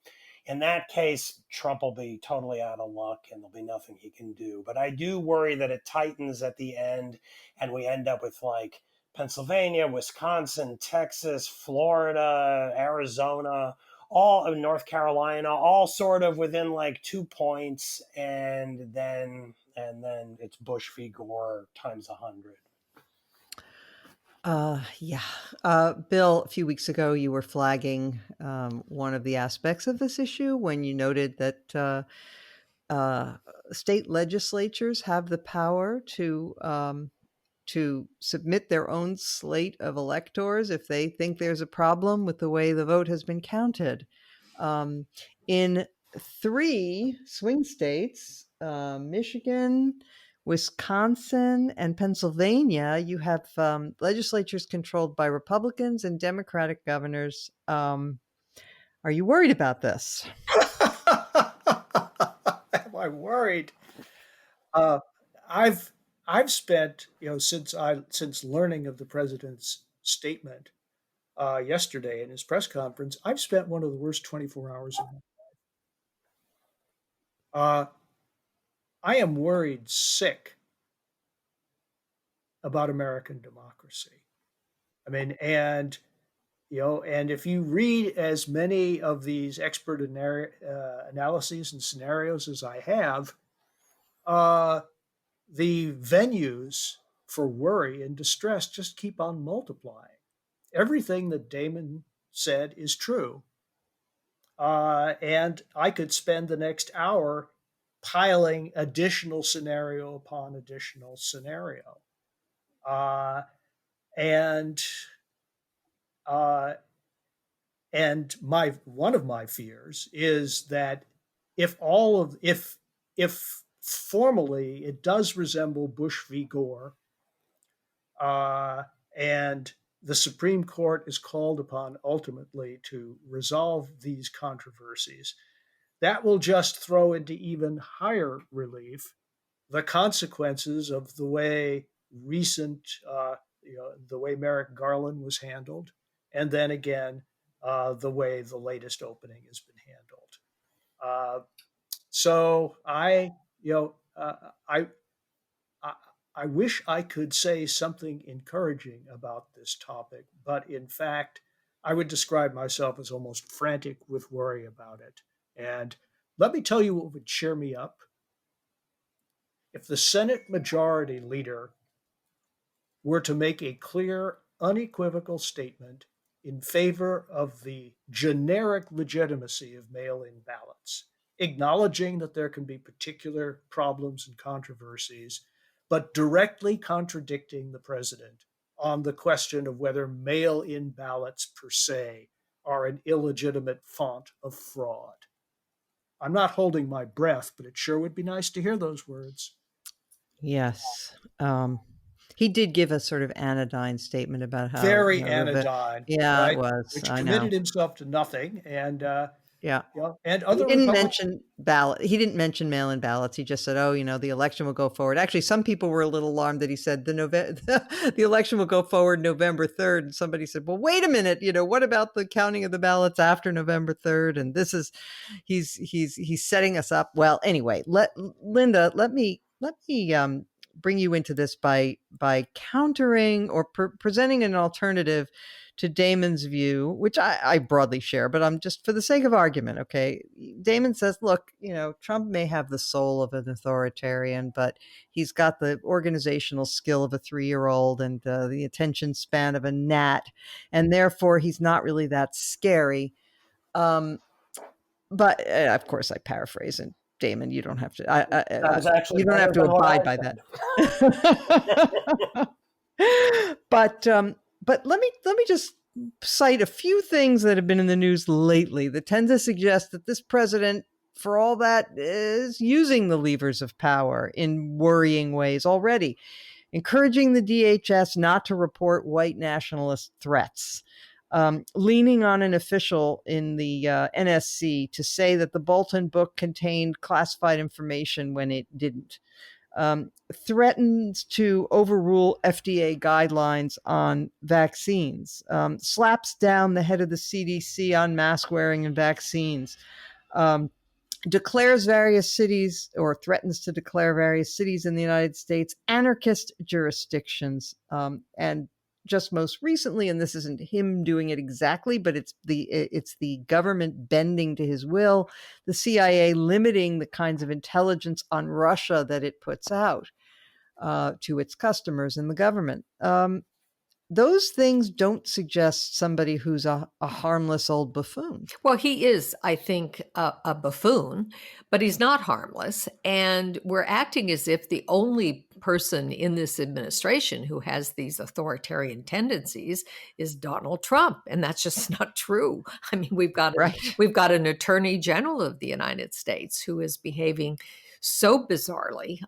In that case, Trump will be totally out of luck and there'll be nothing he can do. But I do worry that it tightens at the end and we end up with like Pennsylvania, Wisconsin, Texas, Florida, Arizona, all of North Carolina, all sort of within like 2 points, and then it's Bush v. Gore times 100. Yeah. Bill, a few weeks ago, you were flagging one of the aspects of this issue when you noted that state legislatures have the power to submit their own slate of electors if they think there's a problem with the way the vote has been counted. In 3 swing states, Michigan, Wisconsin, and Pennsylvania, you have legislatures controlled by Republicans and Democratic governors. Are you worried about this? Am I worried? I've spent, since learning of the president's statement yesterday in his press conference, I've spent one of the worst 24 hours of my life. I am worried sick about American democracy. I mean, and And if you read as many of these expert analyses and scenarios as I have, uh, the venues for worry and distress just keep on multiplying. Everything that Damon said is true. And I could spend the next hour piling additional scenario upon additional scenario. Uh, and uh, and my one of my fears is that if formally it does resemble Bush v. Gore, uh, and the Supreme Court is called upon ultimately to resolve these controversies, that will just throw into even higher relief the consequences of the way the way Merrick Garland was handled, and then again, the way the latest opening has been handled. So I, I wish I could say something encouraging about this topic, but in fact, I would describe myself as almost frantic with worry about it. And let me tell you what would cheer me up. If the Senate Majority Leader were to make a clear, unequivocal statement in favor of the generic legitimacy of mail in ballots, acknowledging that there can be particular problems and controversies, but directly contradicting the president on the question of whether mail in ballots per se are an illegitimate font of fraud. I'm not holding my breath, but it sure would be nice to hear those words. Yes. He did give a sort of anodyne statement about how Very anodyne, yeah, right? it was. Which I know. committed himself to nothing, and Yeah. and He other didn't Republicans. mention ballot. He didn't mention mail-in ballots. He just said, "Oh, the election will go forward." Actually, some people were a little alarmed that he said the election will go forward November 3rd. And somebody said, "Well, wait a minute. What about the counting of the ballots after November 3rd?" And this is he's setting us up. Well, anyway, Linda, let me bring you into this by countering or presenting an alternative to Damon's view, which I broadly share, but I'm just for the sake of argument, okay? Damon says, look, Trump may have the soul of an authoritarian, but he's got the organizational skill of a 3-year-old and the attention span of a gnat, and therefore he's not really that scary. But of course, I paraphrase, and Damon, you don't have to. That was actually you don't have better to than what abide I by said. that. But let me just cite a few things that have been in the news lately that tend to suggest that this president, for all that, is using the levers of power in worrying ways already, encouraging the DHS not to report white nationalist threats. Leaning on an official in the NSC to say that the Bolton book contained classified information when it didn't. Threatens to overrule FDA guidelines on vaccines, slaps down the head of the CDC on mask wearing and vaccines, declares various cities or threatens to declare various cities in the United States anarchist jurisdictions, and just most recently, and this isn't him doing it exactly, but it's the government bending to his will, the CIA limiting the kinds of intelligence on Russia that it puts out to its customers in the government. Those things don't suggest somebody who's a harmless old buffoon. Well, he is, I think, a buffoon, but he's not harmless. And we're acting as if the only person in this administration who has these authoritarian tendencies is Donald Trump. And that's just not true. I mean, we've got an attorney general of the United States who is behaving so bizarrely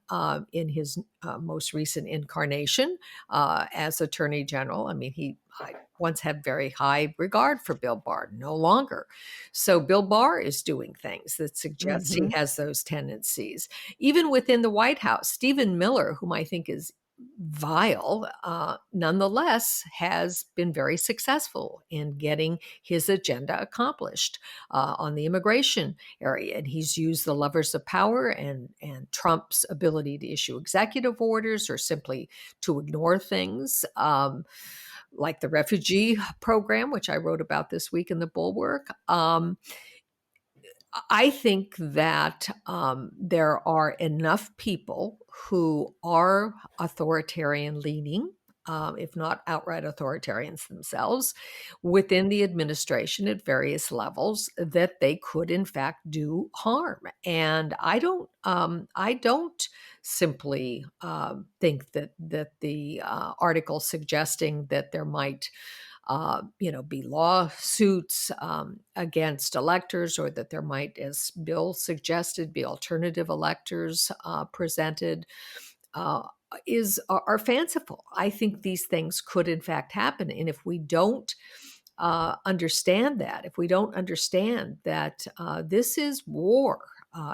in his most recent incarnation as Attorney General. I mean, I once had very high regard for Bill Barr, no longer. So Bill Barr is doing things that suggest he has those tendencies. Even within the White House, Stephen Miller, whom I think is vile, nonetheless has been very successful in getting his agenda accomplished on the immigration area. And he's used the levers of power and Trump's ability to issue executive orders or simply to ignore things like the refugee program, which I wrote about this week in the Bulwark. I think that there are enough people who are authoritarian leaning, if not outright authoritarians themselves, within the administration at various levels that they could, in fact, do harm. And I don't simply think that the article suggesting that there might be lawsuits against electors, or that there might, as Bill suggested, be alternative electors presented, are fanciful. I think these things could, in fact, happen, and if we don't understand that, if we don't understand that this is war.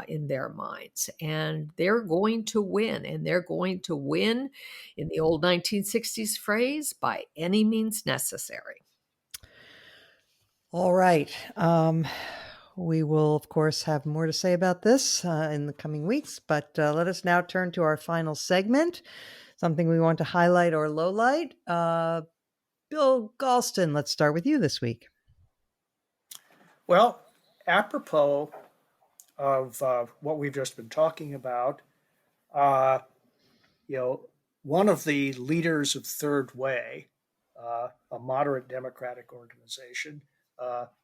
In their minds, and they're going to win, and they're going to win, in the old 1960s phrase, by any means necessary. All right. We will, of course, have more to say about this in the coming weeks, but let us now turn to our final segment, something we want to highlight or lowlight. Bill Galston, let's start with you this week. Well, apropos of what we've just been talking about, one of the leaders of Third Way, a moderate Democratic organization,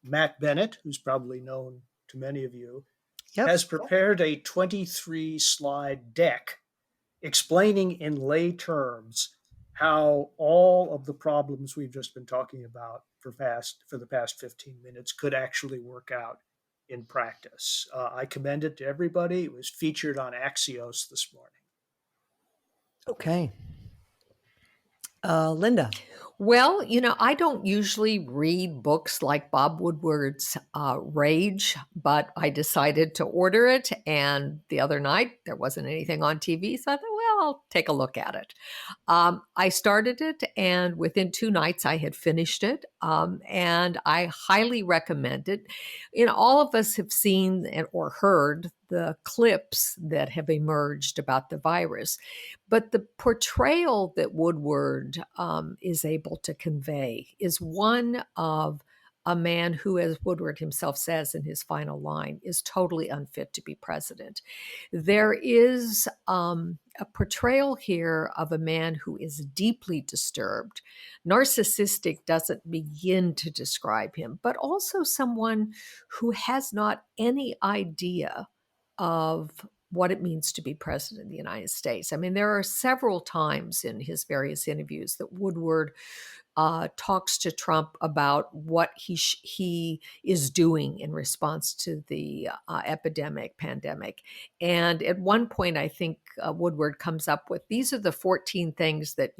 Matt Bennett, who's probably known to many of you, has prepared a 23-slide deck explaining in lay terms how all of the problems we've just been talking about for the past 15 minutes could actually work out in practice. I commend it to everybody. It was featured on Axios this morning. Okay. Linda. Well, I don't usually read books like Bob Woodward's Rage, but I decided to order it. And the other night, there wasn't anything on TV. So I thought, well, I'll take a look at it. I started it, and within 2 nights, I had finished it. And I highly recommend it. All of us have seen or heard the clips that have emerged about the virus. But the portrayal that Woodward is able to convey is one of a man who, as Woodward himself says in his final line, is totally unfit to be president. There is a portrayal here of a man who is deeply disturbed. Narcissistic doesn't begin to describe him, but also someone who has not any idea of what it means to be president of the United States. I mean, there are several times in his various interviews that Woodward talks to Trump about what he is doing in response to the pandemic. And at one point, I think Woodward comes up with, these are the 14 things that,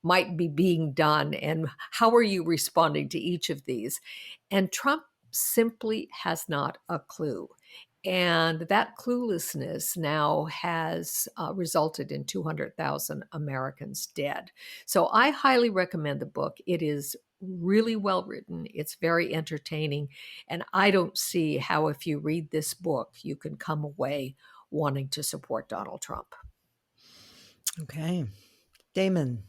might be being done, and how are you responding to each of these? And Trump simply has not a clue. And that cluelessness now has resulted in 200,000 Americans dead. So I highly recommend the book. It is really well written. It's very entertaining. And I don't see how, if you read this book, you can come away wanting to support Donald Trump. Okay. Damon.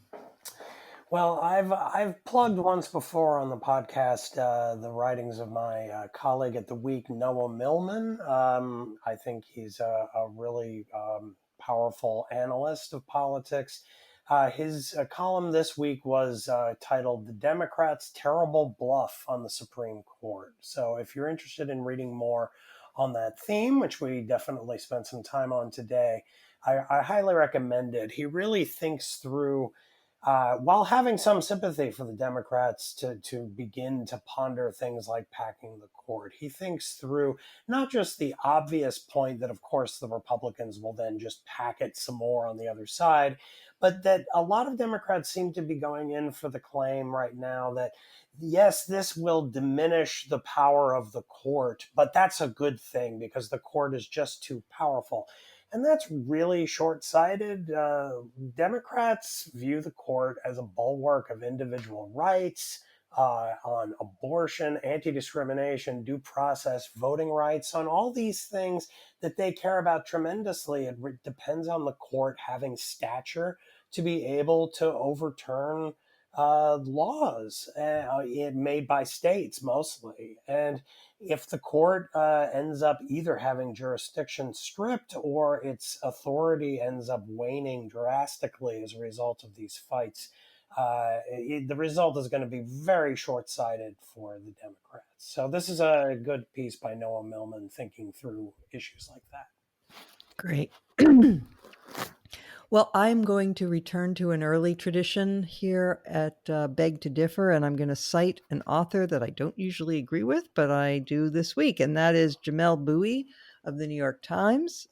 Well, I've plugged once before on the podcast the writings of my colleague at The Week, Noah Millman. I think he's a really powerful analyst of politics. His column this week was titled "The Democrats' Terrible Bluff on the Supreme Court." So if you're interested in reading more on that theme, which we definitely spent some time on today, I highly recommend it. He really thinks through, while having some sympathy for the Democrats to begin to ponder things like packing the court, he thinks through not just the obvious point that, of course, the Republicans will then just pack it some more on the other side, but that a lot of Democrats seem to be going in for the claim right now that, yes, this will diminish the power of the court, but that's a good thing because the court is just too powerful. And that's really short-sighted. Democrats view the court as a bulwark of individual rights on abortion, anti-discrimination, due process, voting rights, on all these things that they care about tremendously. It depends on the court having stature to be able to overturn laws made by states mostly. And if the court ends up either having jurisdiction stripped or its authority ends up waning drastically as a result of these fights, the result is going to be very short-sighted for the Democrats. So this is a good piece by Noah Millman thinking through issues like that. Great. Well, I'm going to return to an early tradition here at Beg to Differ, and I'm going to cite an author that I don't usually agree with, but I do this week, and that is Jamelle Bouie of the New York Times,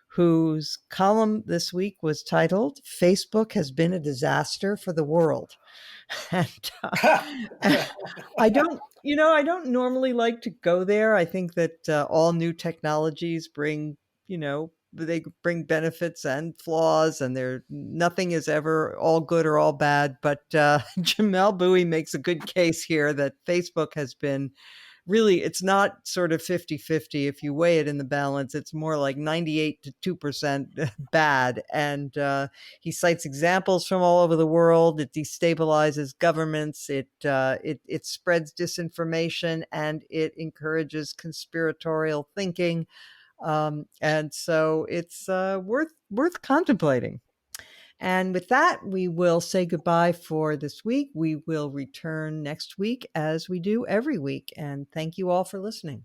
whose column this week was titled, "Facebook Has Been a Disaster for the World." And I don't normally like to go there. I think that all new technologies bring, they bring benefits and flaws, and nothing is ever all good or all bad. But Jamelle Bouie makes a good case here that Facebook has been really, it's not sort of 50-50. If you weigh it in the balance, it's more like 98 to 2% bad. And he cites examples from all over the world. It destabilizes governments. It spreads disinformation, and it encourages conspiratorial thinking. And so it's worth contemplating. And with that, we will say goodbye for this week. We will return next week as we do every week. And thank you all for listening.